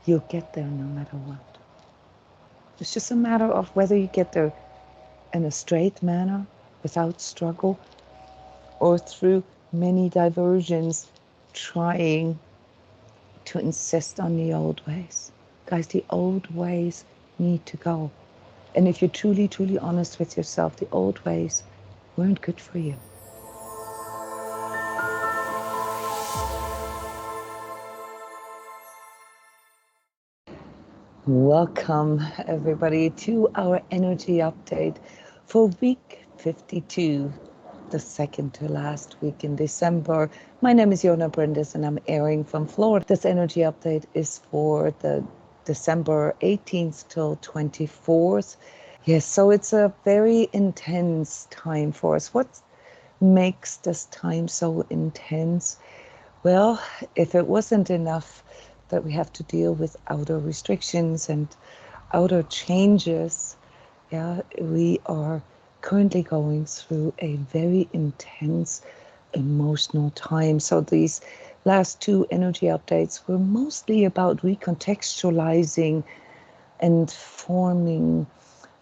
You'll get there no matter what. It's just a matter of whether you get there in a straight manner, without struggle, or through many diversions, trying to insist on the old ways. Guys, the old ways need to go. And if you're truly, truly honest with yourself, the old ways weren't good for you. Welcome, everybody, to our energy update for week 52, the second to last week in December. My name is Jona Bryndis and I'm airing from Florida. This energy update is for the December 18th till 24th. Yes, so it's a very intense time for us. What makes this time so intense? Well, if it wasn't enough that we have to deal with outer restrictions and outer changes, yeah, we are currently going through a very intense emotional time. So these last two energy updates were mostly about recontextualizing and forming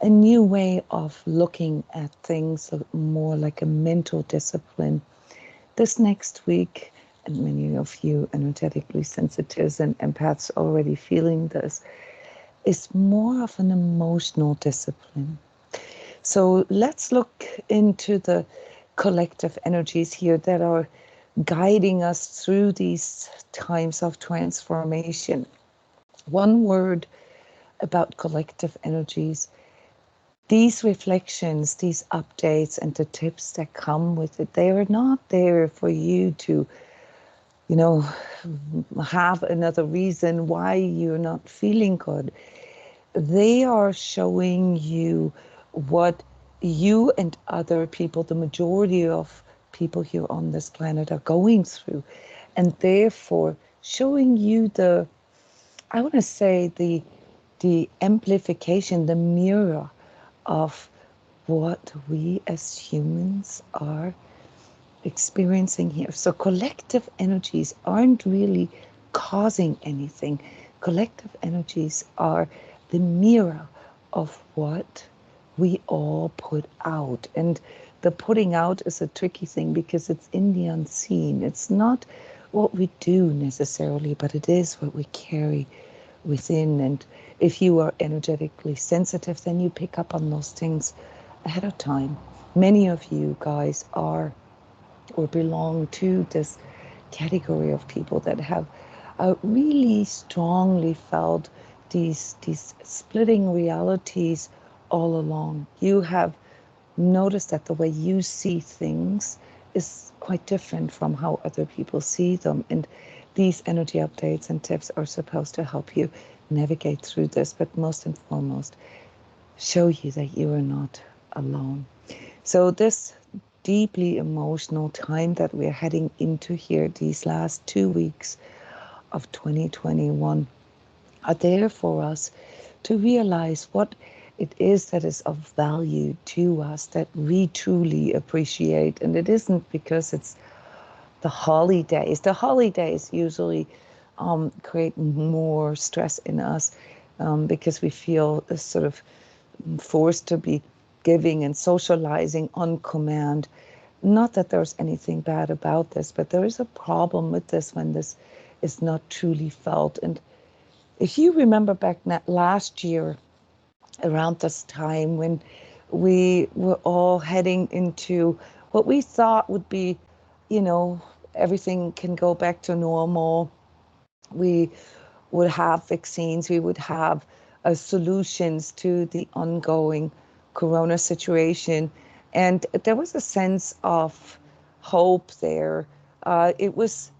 a new way of looking at things, more like a mental discipline. This next week, and many of you energetically sensitives and empaths already feeling this, is more of an emotional discipline. So let's look into the collective energies here that are guiding us through these times of transformation. One word about collective energies: these reflections, these updates, and the tips that come with it, they are not there for you to, have another reason why you're not feeling good. They are showing you what you and other people, the majority of people here on this planet, are going through, and therefore showing you I want to say the amplification, the mirror of what we as humans are experiencing here. So collective energies aren't really causing anything. Collective energies are the mirror of what we all put out. And the putting out is a tricky thing because it's in the unseen. It's not what we do necessarily, but it is what we carry within. And if you are energetically sensitive, then you pick up on those things ahead of time. Many of you guys are or belong to this category of people that have really strongly felt these splitting realities all along. You have noticed that the way you see things is quite different from how other people see them, and these energy updates and tips are supposed to help you navigate through this, but most and foremost, show you that you are not alone. So this deeply emotional time that we're heading into here, these last 2 weeks of 2021, are there for us to realize what it is that is of value to us, that we truly appreciate. And it isn't because it's the holidays. The holidays usually create more stress in us because we feel this sort of forced to be giving and socializing on command. Not that there's anything bad about this, but there is a problem with this when this is not truly felt. And if you remember back last year, around this time when we were all heading into what we thought would be, everything can go back to normal. We would have vaccines, we would have solutions to the ongoing corona situation. And there was a sense of hope there. It was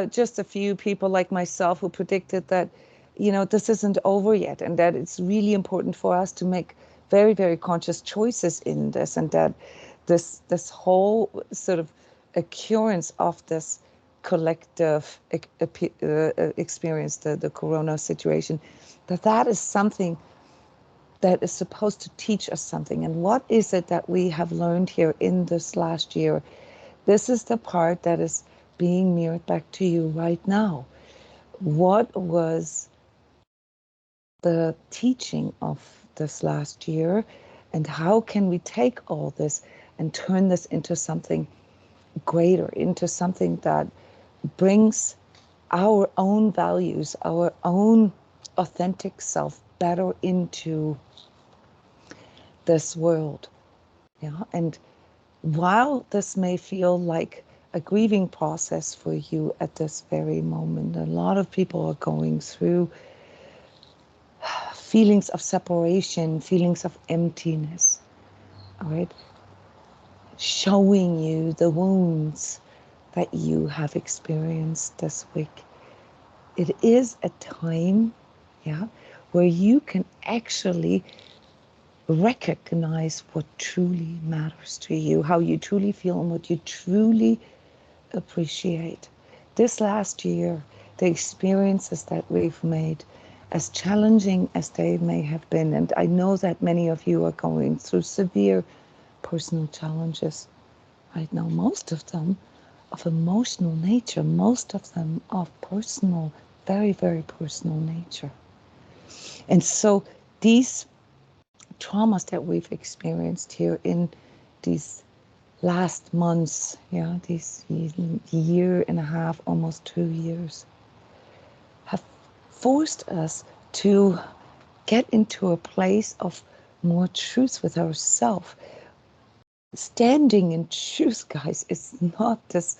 just a few people like myself who predicted that, this isn't over yet, and that it's really important for us to make very, very conscious choices in this, and that this whole sort of occurrence of this collective experience, the corona situation, that is something that is supposed to teach us something. And what is it that we have learned here in this last year? This is the part that is being mirrored back to you right now. What was the teaching of this last year, and how can we take all this and turn this into something greater, into something that brings our own values, our own authentic self better into this world. Yeah. And while this may feel like a grieving process for you at this very moment, a lot of people are going through feelings of separation, feelings of emptiness, all right? Showing you the wounds that you have experienced this week. It is a time, yeah, where you can actually recognize what truly matters to you, how you truly feel, and what you truly appreciate. This last year, the experiences that we've made, as challenging as they may have been, and I know that many of you are going through severe personal challenges right now, most of them of emotional nature, most of them of personal, very, very personal nature. And so these traumas that we've experienced here in these last months, yeah, this year and a half, almost 2 years, have forced us to get into a place of more truth with ourselves. Standing in truth, guys, is not this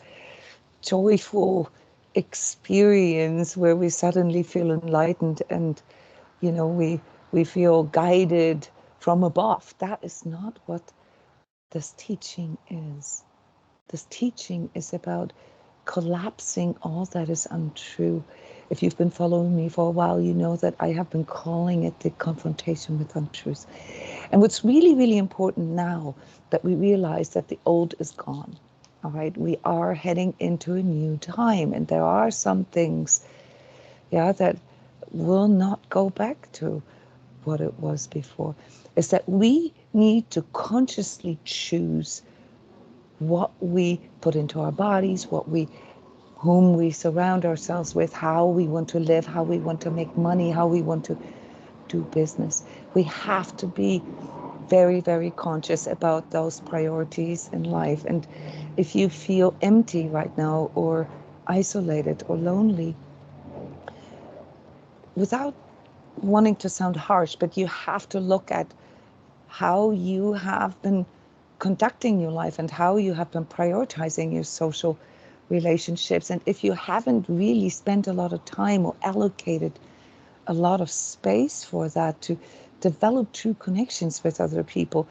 joyful experience where we suddenly feel enlightened and, you know, we feel guided from above. That is not what this teaching is. This teaching is about collapsing all that is untrue. If you've been following me for a while, you know that I have been calling it the confrontation with untruth. And what's really, really important now that we realize that the old is gone. All right, we are heading into a new time, and there are some things, yeah, that will not go back to what it was before. Is that we need to consciously choose what we put into our bodies, whom we surround ourselves with, how we want to live, how we want to make money, how we want to do business. We have to be very, very conscious about those priorities in life. And if you feel empty right now, or isolated or lonely, without wanting to sound harsh, but you have to look at how you have been conducting your life and how you have been prioritizing your social relationships. And if you haven't really spent a lot of time or allocated a lot of space for that to develop true connections with other people,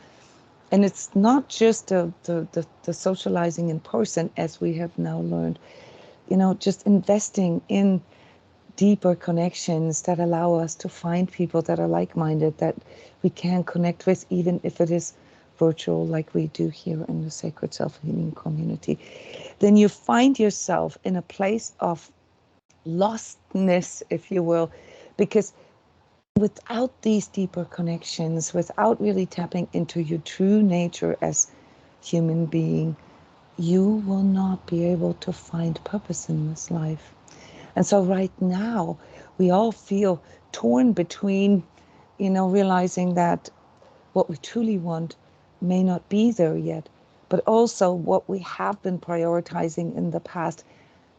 and it's not just the socializing in person, as we have now learned, you know, just investing in deeper connections that allow us to find people that are like-minded, that we can connect with, even if it is virtual, like we do here in the Sacred Self-Healing community. Then you find yourself in a place of lostness, if you will, because without these deeper connections, without really tapping into your true nature as human being, you will not be able to find purpose in this life. And so right now, we all feel torn between, you know, realizing that what we truly want may not be there yet, but also what we have been prioritizing in the past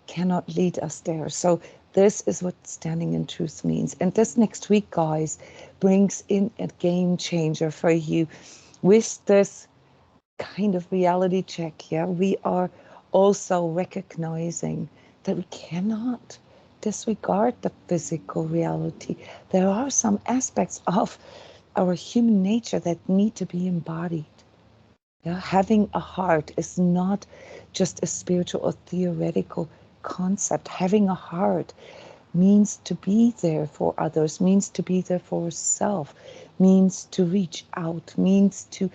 cannot lead us there. So this is what standing in truth means. And this next week, guys, brings in a game changer for you with this kind of reality check. Yeah, we are also recognizing that we cannot disregard the physical reality. There are some aspects of our human nature that need to be embodied. Yeah, having a heart is not just a spiritual or theoretical concept. Having a heart means to be there for others, means to be there for self, means to reach out, means to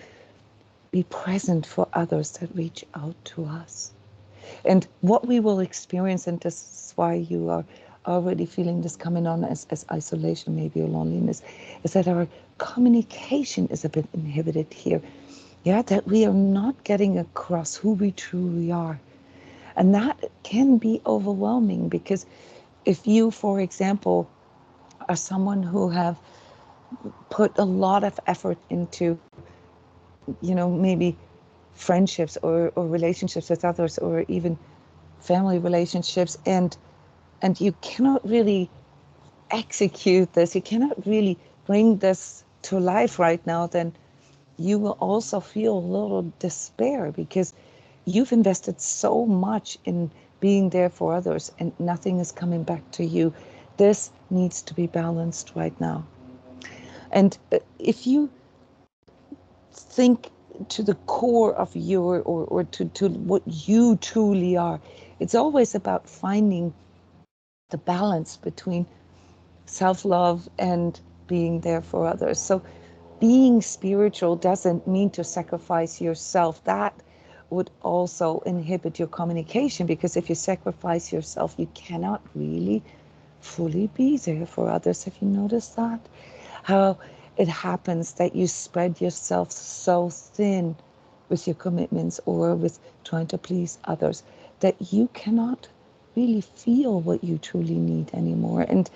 be present for others that reach out to us. And what we will experience, and this is why you are already feeling this coming on as isolation, maybe, or loneliness, is that our communication is a bit inhibited here. Yeah, that we are not getting across who we truly are. And that can be overwhelming, because if you, for example, are someone who have put a lot of effort into, maybe friendships or relationships with others, or even family relationships, and you cannot really execute this, you cannot really bring this to life right now, then you will also feel a little despair, because you've invested so much in being there for others and nothing is coming back to you. This needs to be balanced right now. And if you think to the core of your, or to what you truly are, it's always about finding the balance between self-love and being there for others. So being spiritual doesn't mean to sacrifice yourself. That would also inhibit your communication, because if you sacrifice yourself, you cannot really fully be there for others. Have you noticed that? How it happens that you spread yourself so thin with your commitments or with trying to please others, that you cannot really feel what you truly need anymore. And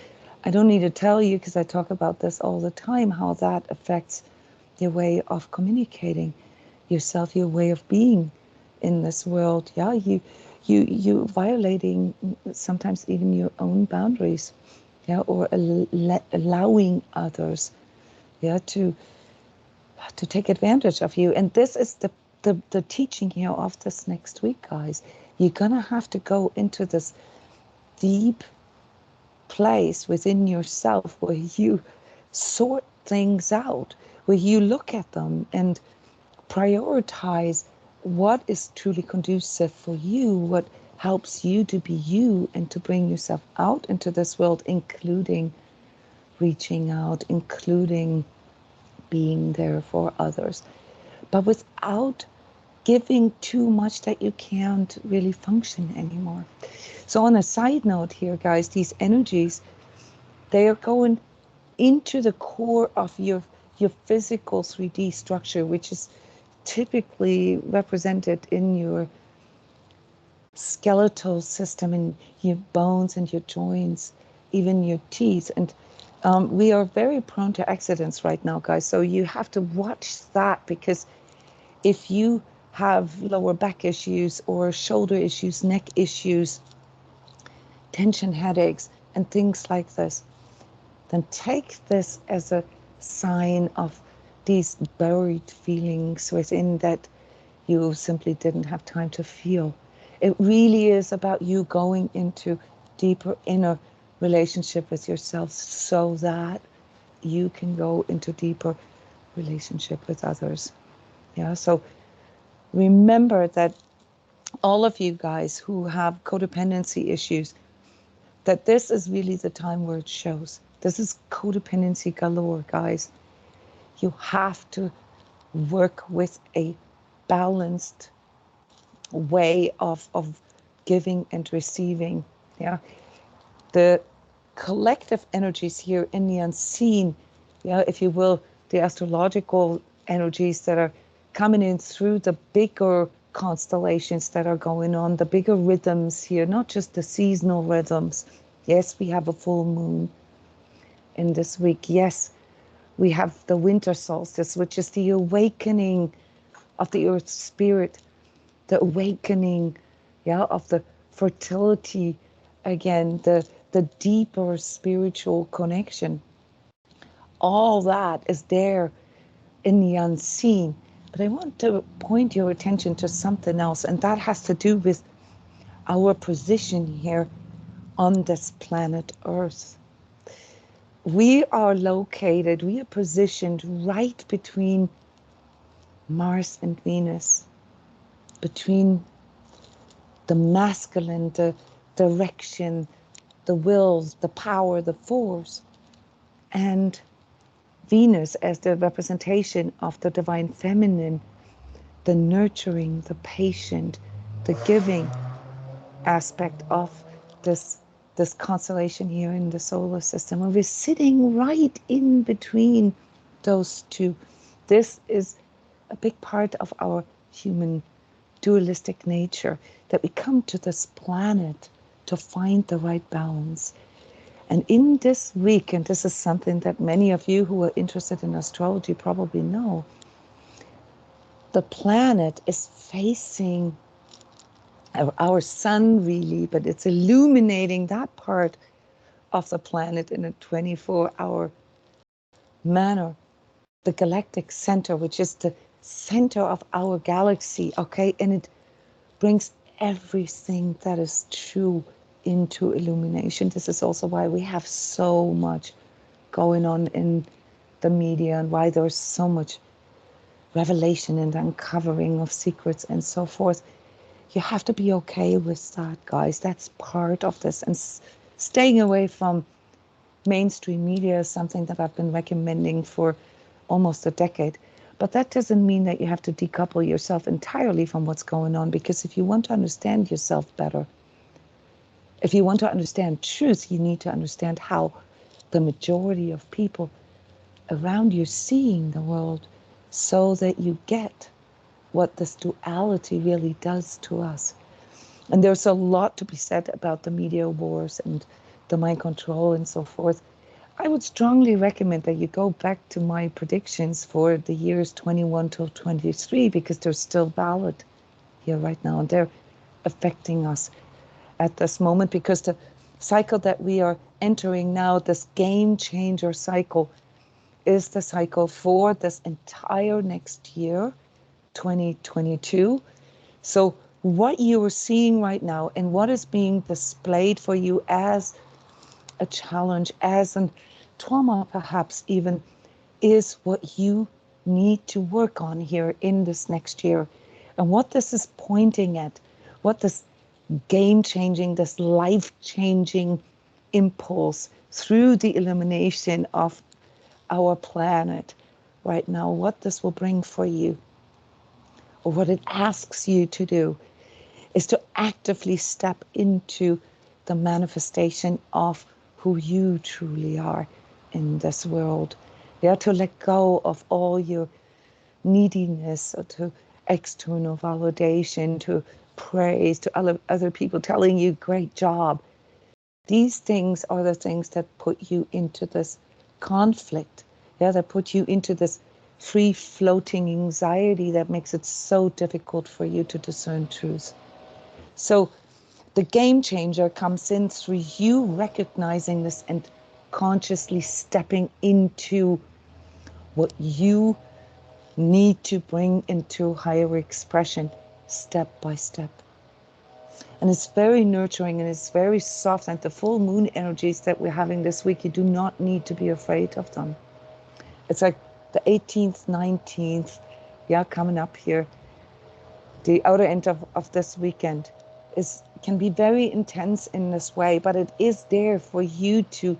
I don't need to tell you, because I talk about this all the time, how that affects your way of communicating yourself, your way of being in this world. Yeah, you violating sometimes even your own boundaries, yeah, or allowing others, yeah, to take advantage of you. And this is the teaching here of this next week, guys. You're gonna have to go into this deep place within yourself where you sort things out, where you look at them and prioritize what is truly conducive for you, what helps you to be you and to bring yourself out into this world, including reaching out, including being there for others, but without giving too much that you can't really function anymore. So on a side note here, guys, these energies, they are going into the core of your physical 3D structure, which is typically represented in your skeletal system, in your bones and your joints, even your teeth. And we are very prone to accidents right now, guys. So you have to watch that, because if you have lower back issues or shoulder issues, neck issues, tension headaches, and things like this, then take this as a sign of these buried feelings within that you simply didn't have time to feel. It really is about you going into deeper inner relationship with yourself, so that you can go into deeper relationship with others. Yeah, so remember that all of you guys who have codependency issues, that this is really the time where it shows. This is codependency galore, guys. You have to work with a balanced way of giving and receiving. Yeah, the collective energies here in the unseen, yeah, if you will, the astrological energies that are coming in through the bigger constellations that are going on, the bigger rhythms here, not just the seasonal rhythms. Yes, we have a full moon in this week. Yes, we have the winter solstice, which is the awakening of the earth spirit, the awakening, yeah, of the fertility again, the deeper spiritual connection. All that is there in the unseen. But I want to point your attention to something else, and that has to do with our position here on this planet Earth. We are positioned right between Mars and Venus, between the masculine, the direction, the wills, the power, the force, and Venus as the representation of the divine feminine, the nurturing, the patient, the giving aspect of this constellation here in the solar system. And we're sitting right in between those two. This is a big part of our human dualistic nature, that we come to this planet to find the right balance. And in this week, and this is something that many of you who are interested in astrology probably know, the planet is facing our sun really, but it's illuminating that part of the planet in a 24-hour manner. The galactic center, which is the center of our galaxy, okay? And it brings everything that is true into illumination. This is also why we have so much going on in the media and why there's so much revelation and uncovering of secrets and so forth. You have to be okay with that, guys. That's part of this. And staying away from mainstream media is something that I've been recommending for almost a decade. But that doesn't mean that you have to decouple yourself entirely from what's going on, because if you want to understand yourself better, if you want to understand truth, you need to understand how the majority of people around you seeing the world, so that you get what this duality really does to us. And there's a lot to be said about the media wars and the mind control and so forth. I would strongly recommend that you go back to my predictions for the years 21 till 23, because they're still valid here right now, and they're affecting us at this moment, because the cycle that we are entering now, this game changer cycle, is the cycle for this entire next year, 2022. So what you are seeing right now and what is being displayed for you as a challenge, as a trauma perhaps even, is what you need to work on here in this next year. And what this is pointing at, what this game-changing, this life-changing impulse through the illumination of our planet right now, what this will bring for you, or what it asks you to do, is to actively step into the manifestation of who you truly are in this world. Yeah, to let go of all your neediness, or to external validation, to praise, to other people telling you great job. These things are the things that put you into this conflict, yeah, that put you into this free-floating anxiety that makes it so difficult for you to discern truth. So the game changer comes in through you recognizing this and consciously stepping into what you need to bring into higher expression step by step. And it's very nurturing and it's very soft. And the full moon energies that we're having this week, you do not need to be afraid of them. It's like the 18th, 19th, yeah, coming up here. The outer end of this weekend can be very intense in this way, but it is there for you to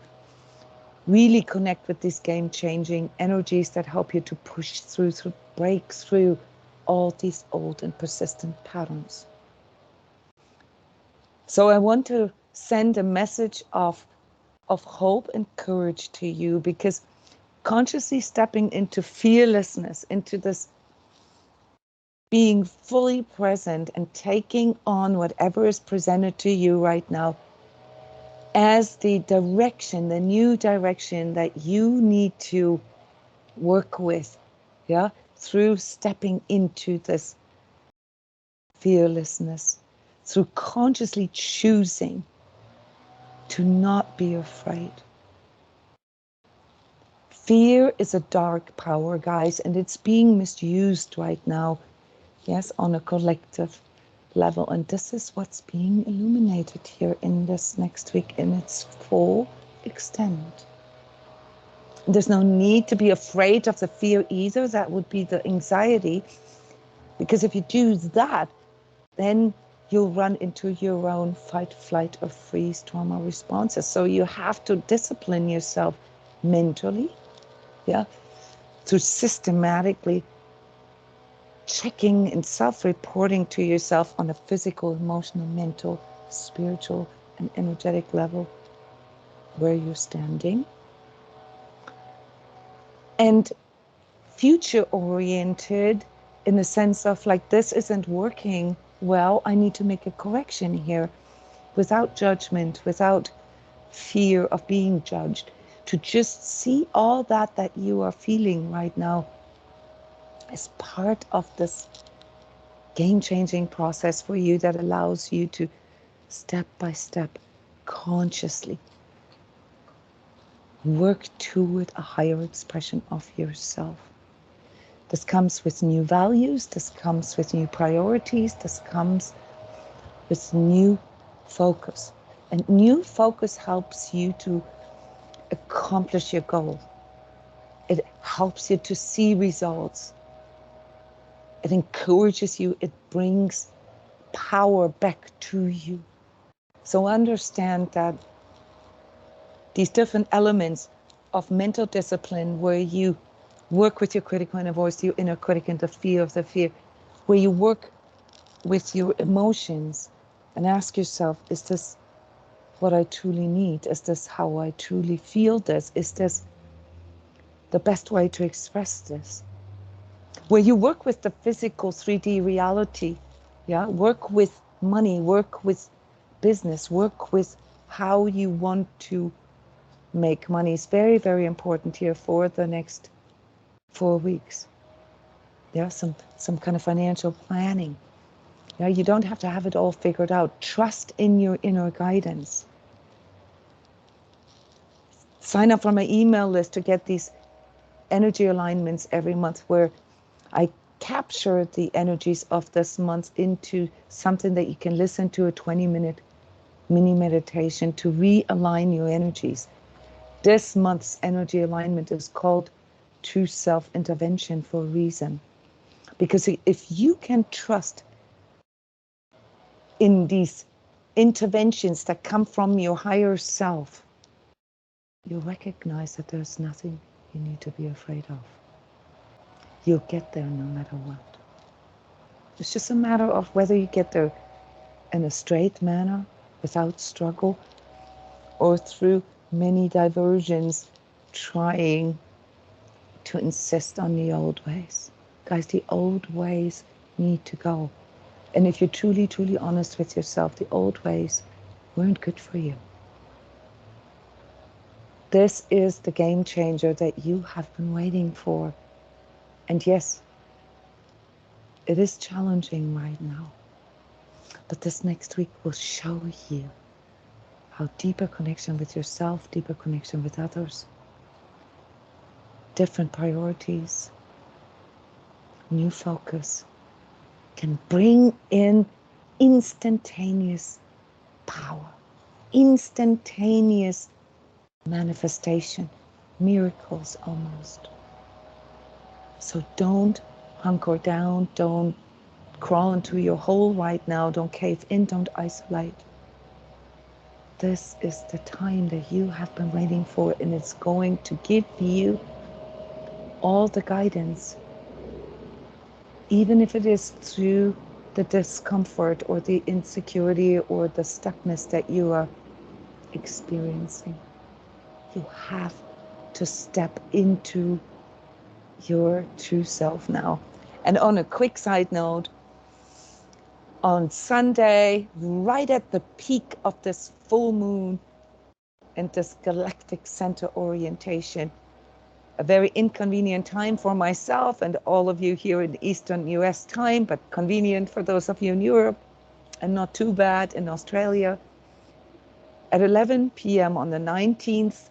really connect with these game-changing energies that help you to push through, to break through all these old and persistent patterns. So I want to send a message of hope and courage to you, because consciously stepping into fearlessness, into this being fully present and taking on whatever is presented to you right now as the direction, the new direction that you need to work with, yeah, through stepping into this fearlessness, through consciously choosing to not be afraid. Fear is a dark power, guys, and it's being misused right now, yes, on a collective level. And this is what's being illuminated here in this next week in its full extent. There's no need to be afraid of the fear either. That would be the anxiety, because if you do that, then you'll run into your own fight, flight, or freeze trauma responses. So you have to discipline yourself mentally, yeah, through systematically checking and self-reporting to yourself on a physical, emotional, mental, spiritual, and energetic level where you're standing. And future-oriented in the sense of like, this isn't working well, I need to make a correction here, without judgment, without fear of being judged, to just see all that you are feeling right now as part of this game-changing process for you that allows you to step by step consciously work toward a higher expression of yourself. This comes with new values, this comes with new priorities, this comes with new focus. And new focus helps you to accomplish your goal. It helps you to see results. It encourages you, it brings power back to you. So understand that these different elements of mental discipline, where you work with your critical inner voice, your inner critic, and the fear of the fear, where you work with your emotions and ask yourself, is this what I truly need? Is this how I truly feel this? Is this the best way to express this? Where you work with the physical 3D reality, work with money, work with business, work with how you want to make money is very, very important here for the next 4 weeks. Some kind of financial planning. You don't have to have it all figured out. Trust in your inner guidance. Sign up for my email list to get these energy alignments every month, where I capture the energies of this month into something that you can listen to, a 20-minute mini meditation to realign your energies. This month's energy alignment is called True Self-Intervention for a reason. Because if you can trust in these interventions that come from your higher self, you'll recognize that there's nothing you need to be afraid of. You'll get there no matter what. It's just a matter of whether you get there in a straight manner, without struggle, or through many diversions, trying to insist on the old ways. Guys, the old ways need to go. And if you're truly, truly honest with yourself, the old ways weren't good for you. This is the game changer that you have been waiting for. And yes, it is challenging right now. But this next week will show you how deeper connection with yourself, deeper connection with others, different priorities, new focus can bring in instantaneous power, instantaneous manifestation, miracles almost. So don't hunker down, don't crawl into your hole right now, don't cave in, don't isolate. This is the time that you have been waiting for, and it's going to give you all the guidance, even if it is through the discomfort or the insecurity or the stuckness that you are experiencing. You have to step into your true self now. And on a quick side note, on Sunday, right at the peak of this full moon and this galactic center orientation, a very inconvenient time for myself and all of you here in Eastern US time, but convenient for those of you in Europe and not too bad in Australia. At 11 p.m. on the 19th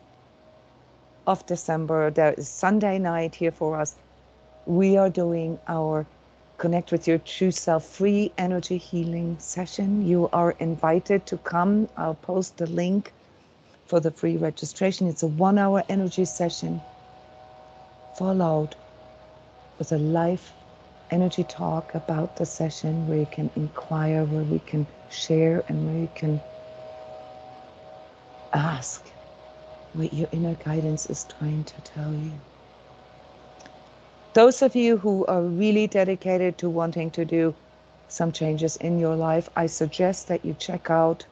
of December, there is Sunday night here for us. We are doing our Connect with Your True Self free energy healing session. You are invited to come. I'll post the link for the free registration. It's a 1-hour energy session followed with a live energy talk about the session, where you can inquire, where we can share, and where you can ask what your inner guidance is trying to tell you. Those of you who are really dedicated to wanting to do some changes in your life, I suggest that you check out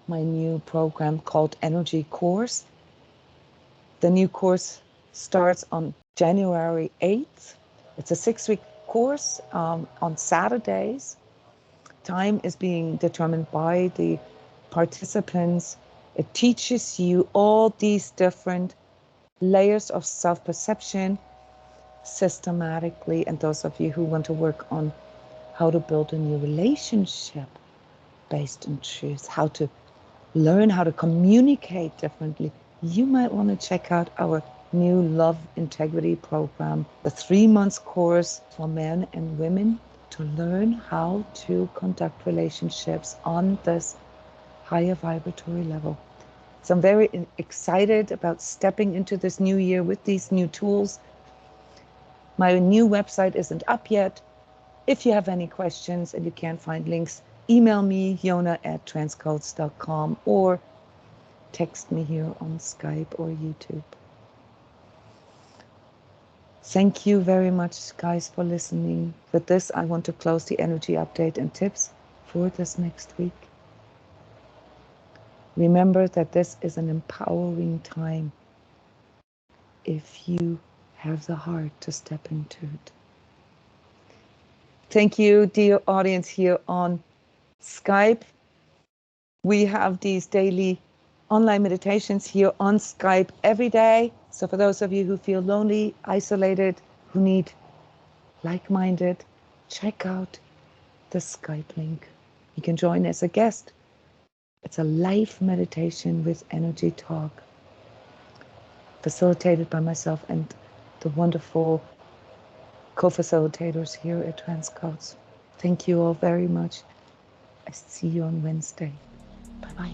my new program called Energy Course. The new course starts on January 8th. It's a 6-week course on Saturdays. Time is being determined by the participants It teaches you all these different layers of self-perception systematically. And those of you who want to work on how to build a new relationship based on truth, how to learn how to communicate differently, you might want to check out our new Love Integrity program, the 3-month course for men and women to learn how to conduct relationships on this higher vibratory level. So I'm very excited about stepping into this new year with these new tools. My new website isn't up yet. If you have any questions and you can't find links, email me, Jona@transcodes.com, or text me here on Skype or YouTube. Thank you very much, guys, for listening. With this, I want to close the energy update and tips for this next week. Remember that this is an empowering time if you have the heart to step into it. Thank you, dear audience here on Skype. We have these daily online meditations here on Skype every day. So for those of you who feel lonely, isolated, who need like-minded, check out the Skype link. You can join as a guest. It's a live meditation with energy talk, facilitated by myself and the wonderful co-facilitators here at transCODES. Thank you all very much. I see you on Wednesday. Bye-bye.